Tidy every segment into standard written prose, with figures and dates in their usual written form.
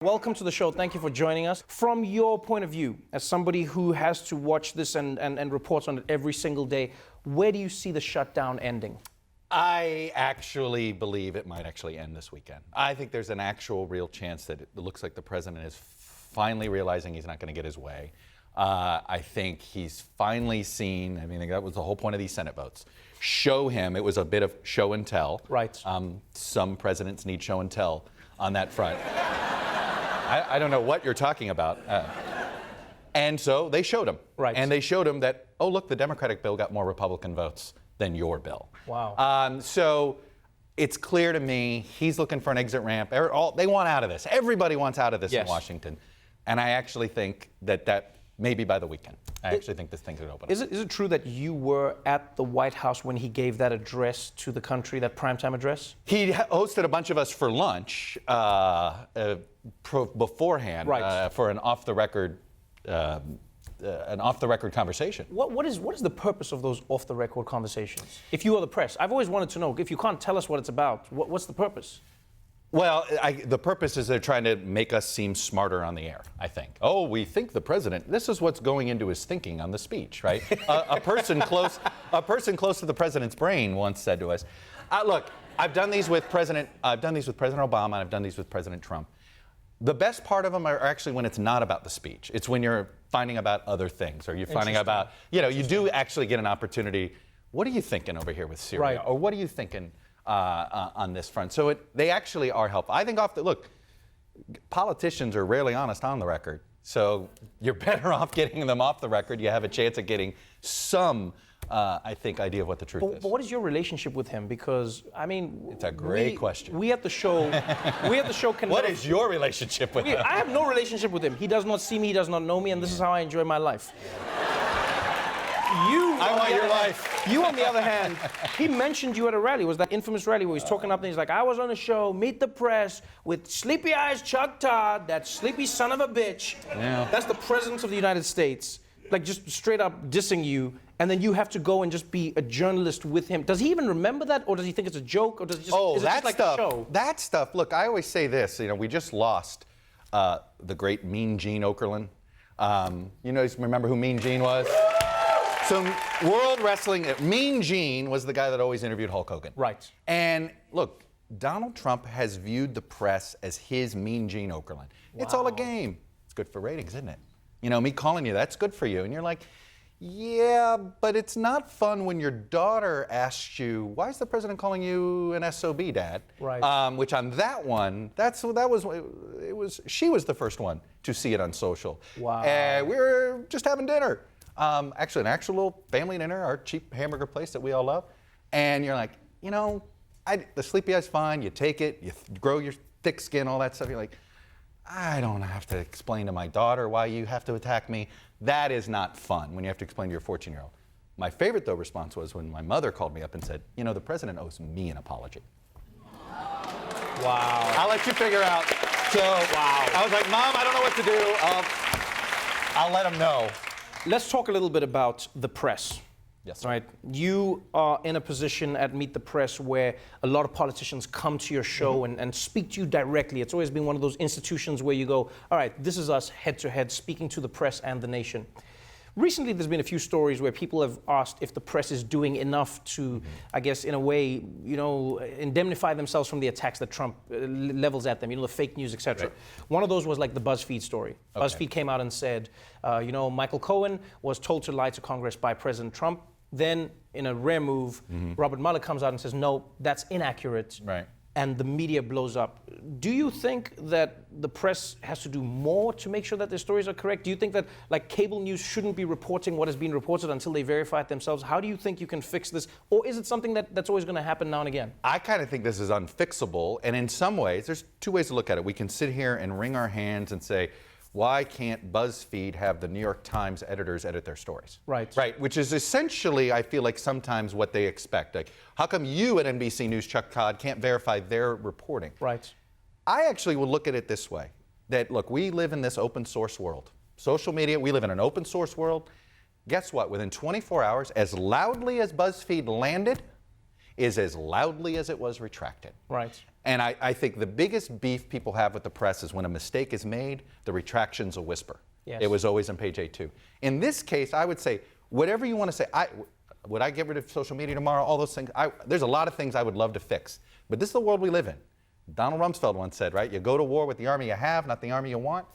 Welcome to the show. Thank you for joining us. From your point of view, as somebody who has to watch this and reports on it every single day, where do you see the shutdown ending? I actually believe it might actually end this weekend. I think there's an actual real chance that it looks like the president is finally realizing he's not going to get his way. I think he's finally seen, I mean, that was the whole point of these Senate votes. Show him, it was a bit of show and tell. Right. Some presidents need show and tell on that front. I don't know what you're talking about. And so they showed him. Right. And they showed him that, oh, look, the Democratic bill got more Republican votes than your bill. Wow. So it's clear to me he's looking for an exit ramp. They want out of this. Everybody wants out of this in Washington. And I actually think that maybe by the weekend, I actually think this thing could open up. Is it true that you were at the White House when he gave that address to the country, that primetime address? He hosted a bunch of us for lunch beforehand, right. For an off-the-record conversation. What is the purpose of those off-the-record conversations? If you are the press, I've always wanted to know, if you can't tell us what it's about, what's the purpose? Well, the purpose is they're trying to make us seem smarter on the air, I think. Oh, we think the president, this is what's going into his thinking on the speech, right? a person close to the president's brain once said to us, look, I've done these with President Obama, and I've done these with President Trump. The best part of them are actually when it's not about the speech. It's when you're finding about other things, or you're finding about, you do actually get an opportunity. What are you thinking over here with Syria? Right. Or what are you thinking on this front? So they actually are helpful. I think look, politicians are rarely honest on the record. So you're better off getting them off the record. You have a chance of getting some, I think, idea of what the truth is. But what is your relationship with him? Because, I mean... It's a great question. We at the show can... What is your relationship with him? I have no relationship with him. He does not see me, he does not know me, and this is how I enjoy my life. I want your life. You, on the other hand, he mentioned you at a rally. It was that infamous rally where he's talking up and he's like, I was on a show, Meet the Press, with Sleepy Eyes Chuck Todd, that sleepy son of a bitch. Yeah. That's the President of the United States, like just straight up dissing you, and then you have to go and just be a journalist with him. Does he even remember that, or does he think it's a joke, or does it just, is it just like a show? That stuff, look, I always say this, we just lost the great Mean Gene Okerlund. Remember who Mean Gene was? So World Wrestling, Mean Gene was the guy that always interviewed Hulk Hogan. Right. And look, Donald Trump has viewed the press as his Mean Gene Okerlund. Wow. It's all a game. It's good for ratings, isn't it? Me calling you, that's good for you. And you're like, yeah, but it's not fun when your daughter asks you, why is the president calling you an SOB, Dad? Right. Which on that one, she was the first one to see it on social. Wow. We were just having dinner. Actually, an actual little family dinner, our cheap hamburger place that we all love. And you're like, the sleepy eye's fine. You take it, you grow your thick skin, all that stuff. You're like, I don't have to explain to my daughter why you have to attack me. That is not fun when you have to explain to your 14-year-old. My favorite, though, response was when my mother called me up and said, the president owes me an apology. Wow. I'll let you figure out. So I was like, Mom, I don't know what to do. I'll let him know. Let's talk a little bit about the press. Yes. Right. You are in a position at Meet the Press where a lot of politicians come to your show and speak to you directly. It's always been one of those institutions where you go, all right, this is us head to head speaking to the press and the nation. Recently, there's been a few stories where people have asked if the press is doing enough to, I guess, in a way, indemnify themselves from the attacks that Trump levels at them, the fake news, etc. Right. One of those was like the BuzzFeed story. Okay. BuzzFeed came out and said, Michael Cohen was told to lie to Congress by President Trump. Then, in a rare move, Robert Mueller comes out and says, no, that's inaccurate. Right. And the media blows up. Do you think that the press has to do more to make sure that their stories are correct? Do you think that cable news shouldn't be reporting what has been reported until they verify it themselves? How do you think you can fix this? Or is it something that's always going to happen now and again? I kind of think this is unfixable. And in some ways, there's two ways to look at it. We can sit here and wring our hands and say, why can't BuzzFeed have the New York Times editors edit their stories? Right. Right, which is essentially, I feel like sometimes what they expect. Like, how come you at NBC News, Chuck Todd, can't verify their reporting? Right. I actually would look at it this way, that, look, we live in this open source world. Social media, we live in an open source world. Guess what? Within 24 hours, as loudly as BuzzFeed landed, is as loudly as it was retracted. Right. And I think the biggest beef people have with the press is when a mistake is made, the retraction's a whisper. Yes. It was always on page 8-2. In this case, I would say, whatever you want to say, would I get rid of social media tomorrow? All those things. There's a lot of things I would love to fix. But this is the world we live in. Donald Rumsfeld once said, right? You go to war with the army you have, not the army you want.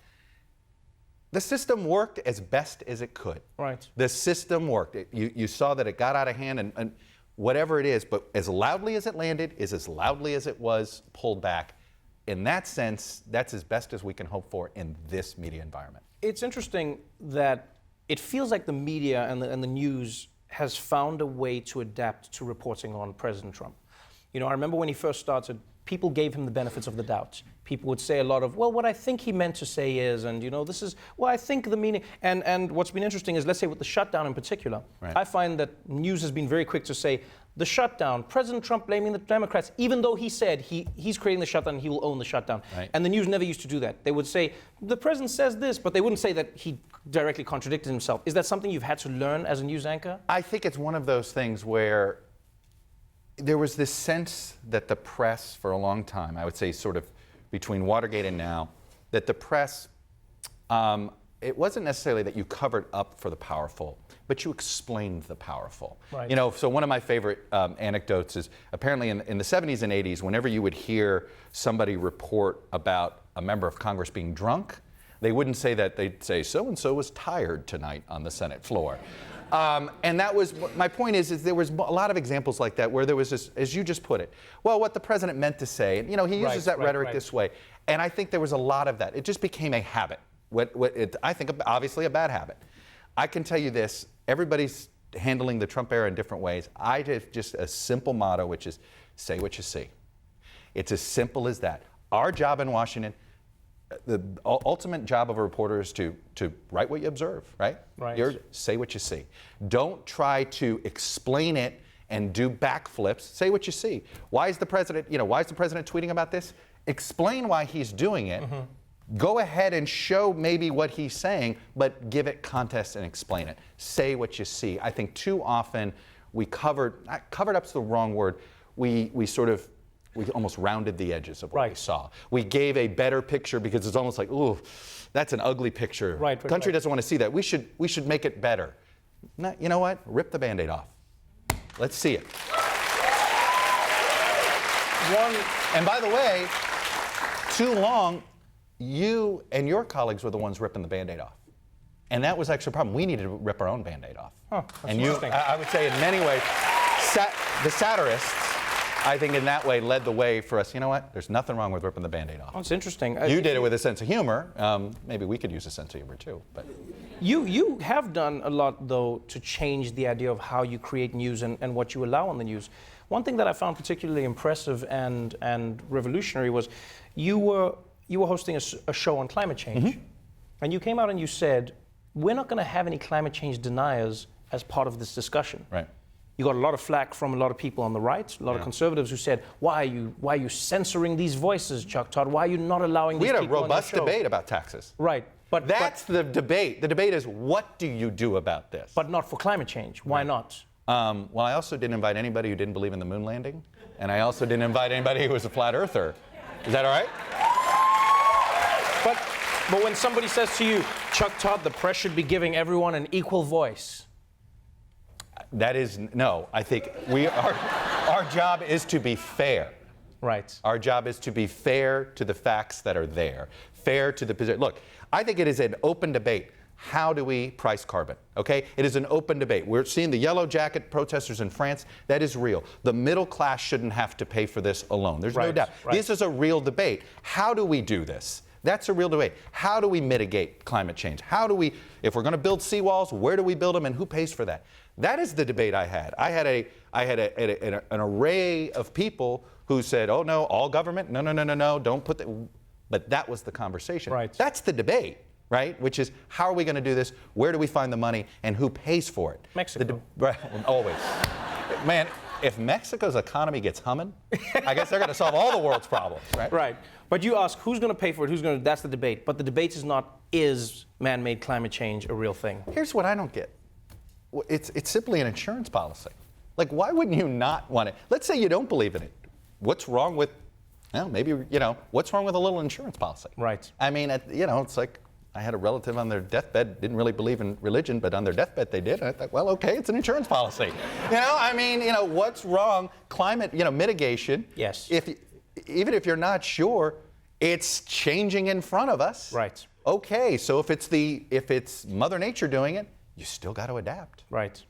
The system worked as best as it could. Right. The system worked. You saw that it got out of hand and whatever it is, but as loudly as it landed is as loudly as it was pulled back. In that sense, that's as best as we can hope for in this media environment. It's interesting that it feels like the media and the news has found a way to adapt to reporting on President Trump. You know, I remember when he first started, people gave him the benefits of the doubt. People would say a lot of, well, what I think he meant to say is, and you know, this is, well, I think the meaning, and what's been interesting is, let's say with the shutdown in particular, right. I find that news has been very quick to say, the shutdown, President Trump blaming the Democrats, even though he said he's creating the shutdown, he will own the shutdown. Right. And the news never used to do that. They would say, the president says this, but they wouldn't say that he directly contradicted himself. Is that something you've had to learn as a news anchor? I think it's one of those things where there was this sense that the press, for a long time, I would say sort of between Watergate and now, that the press, it wasn't necessarily that you covered up for the powerful, but you explained the powerful. Right. You know, so one of my favorite anecdotes is apparently in the 70s and 80s, whenever you would hear somebody report about a member of Congress being drunk, they wouldn't say that, they'd say, so-and-so was tired tonight on the Senate floor. And that was, my point is there was a lot of examples like that where there was this, as you just put it, well, what the president meant to say, and you know, he uses that rhetoric this way. And I think there was a lot of that. It just became a habit. I think obviously a bad habit. I can tell you this, everybody's handling the Trump era in different ways. I just a simple motto, which is say what you see. It's as simple as that. Our job in Washington, the ultimate job of a reporter is to write what you observe, right? Right. Say what you see. Don't try to explain it and do backflips. Say what you see. Why is the president tweeting about this? Explain why he's doing it. Mm-hmm. Go ahead and show maybe what he's saying, but give it context and explain it. Say what you see. I think too often we covered up's the wrong word. We almost rounded the edges of what we saw. We gave a better picture because it's almost like, ooh, that's an ugly picture. Right. The country doesn't want to see that. We should make it better. No, you know what? Rip the Band-Aid off. Let's see it. And by the way, too long, you and your colleagues were the ones ripping the Band-Aid off. And that was actually a problem. We needed to rip our own Band-Aid off. And I would say in many ways, the satirists, I think in that way led the way for us. You know what? There's nothing wrong with ripping the Band-Aid off. Oh, it's interesting. You did it with a sense of humor. Maybe we could use a sense of humor too. But you have done a lot, though, to change the idea of how you create news and what you allow on the news. One thing that I found particularly impressive and revolutionary was you were hosting a show on climate change. Mm-hmm. And you came out and you said, we're not going to have any climate change deniers as part of this discussion. Right. You got a lot of flack from a lot of people on the right, a lot of conservatives who said, why are you censoring these voices, Chuck Todd? Why are you not allowing these people on the show? We had a robust debate about taxes. Right. But that's the debate. The debate is, what do you do about this? But not for climate change. Why not? Well, I also didn't invite anybody who didn't believe in the moon landing. And I also didn't invite anybody who was a flat earther. Is that all right? But when somebody says to you, Chuck Todd, the press should be giving everyone an equal voice. That is, no, I think our job is to be fair. Right. Our job is to be fair to the facts that are there, fair to the position. Look, I think it is an open debate. How do we price carbon? Okay? It is an open debate. We're seeing the yellow jacket protesters in France. That is real. The middle class shouldn't have to pay for this alone. There's no doubt. Right. This is a real debate. How do we do this? That's a real debate. How do we mitigate climate change? How do we, if we're going to build seawalls, where do we build them and who pays for that? That is the debate I had. I had an array of people who said, oh no, all government, no, don't put that. But that was the conversation. Right. That's the debate, right? Which is, how are we going to do this? Where do we find the money? And who pays for it? Mexico. Right, always. Man, if Mexico's economy gets humming, I guess they're going to solve all the world's problems, right? Right. But you ask, who's going to pay for it? That's the debate. But the debate is not, is man-made climate change a real thing? Here's what I don't get. It's simply an insurance policy. Like, why wouldn't you not want it? Let's say you don't believe in it. What's wrong with, well, maybe, what's wrong with a little insurance policy? Right. I mean, it's like I had a relative on their deathbed, didn't really believe in religion, but on their deathbed they did. And I thought, well, okay, it's an insurance policy. What's wrong? Climate, mitigation. Yes. Even if you're not sure, it's changing in front of us. Right. Okay, so if it's Mother Nature doing it, you still got to adapt. Right.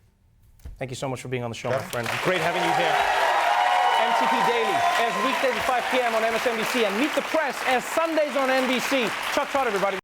Thank you so much for being on the show, my friend. Great having you here. MTP Daily airs weekdays at 5 p.m. on MSNBC and Meet the Press airs Sundays on NBC. Chuck Todd, everybody.